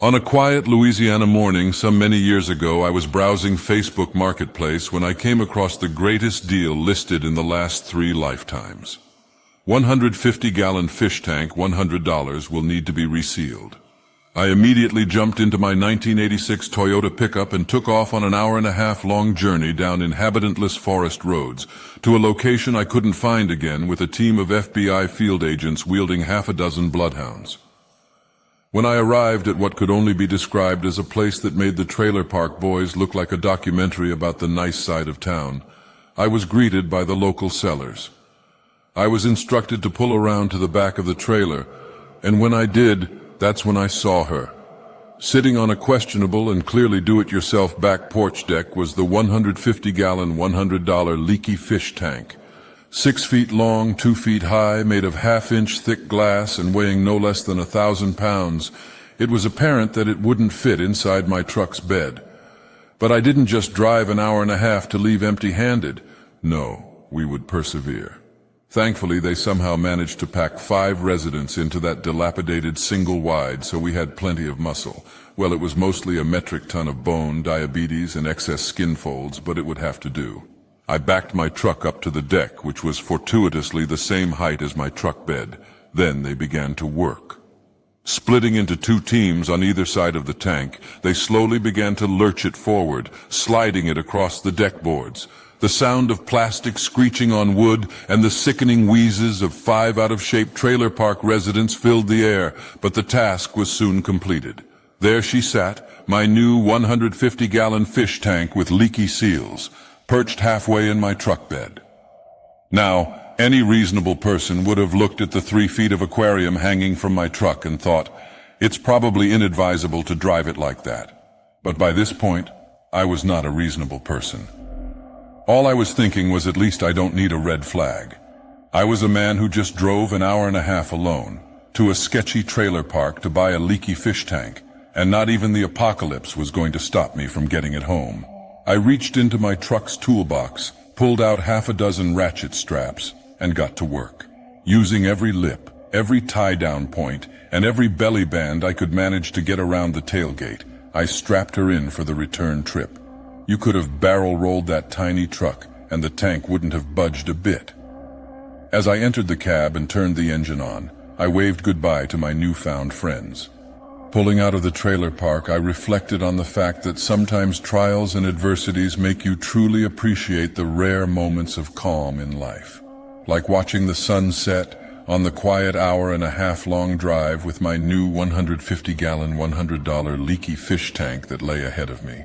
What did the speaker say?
On a quiet Louisiana morning some many years ago, I was browsing Facebook Marketplace when I came across the greatest deal listed in the last 3 lifetimes. 150-gallon fish tank, $100, will need to be resealed. I immediately jumped into my 1986 Toyota pickup and took off on an hour-and-a-half-long journey down inhabitantless forest roads to a location I couldn't find again, with a team of FBI field agents wielding half a dozen bloodhounds. When I arrived at what could only be described as a place that made the trailer park boys look like a documentary about the nice side of town, I was greeted by the local sellers. I was instructed to pull around to the back of the trailer, and when I did, that's when I saw her. Sitting on a questionable and clearly do-it-yourself back porch deck was the 150-gallon, $100 leaky fish tank. 6 feet long, 2 feet high, made of half-inch thick glass and weighing no less than 1,000 pounds, it was apparent that it wouldn't fit inside my truck's bed. But I didn't just drive an hour and a half to leave empty-handed. No, we would persevere. Thankfully, they somehow managed to pack 5 residents into that dilapidated single-wide, so we had plenty of muscle. Well, it was mostly a metric ton of bone, diabetes, and excess skin folds, but it would have to do. I backed my truck up to the deck, which was fortuitously the same height as my truck bed. Then they began to work. Splitting into 2 teams on either side of the tank, they slowly began to lurch it forward, sliding it across the deck boards. The sound of plastic screeching on wood and the sickening wheezes of 5 out-of-shape trailer park residents filled the air, but the task was soon completed. There she sat, my new 150-gallon fish tank with leaky seals, perched halfway in my truck bed. Now, any reasonable person would have looked at the 3 feet of aquarium hanging from my truck and thought, it's probably inadvisable to drive it like that. But by this point, I was not a reasonable person. All I was thinking was, at least I don't need a red flag. I was a man who just drove an hour and a half alone to a sketchy trailer park to buy a leaky fish tank, and not even the apocalypse was going to stop me from getting it home. I reached into my truck's toolbox, pulled out half a dozen ratchet straps, and got to work. Using every lip, every tie-down point, and every belly band I could manage to get around the tailgate, I strapped her in for the return trip. You could have barrel-rolled that tiny truck, and the tank wouldn't have budged a bit. As I entered the cab and turned the engine on, I waved goodbye to my newfound friends. Pulling out of the trailer park, I reflected on the fact that sometimes trials and adversities make you truly appreciate the rare moments of calm in life. Like watching the sun set on the quiet hour-and-a-half-long drive with my new 150-gallon, $100 leaky fish tank that lay ahead of me.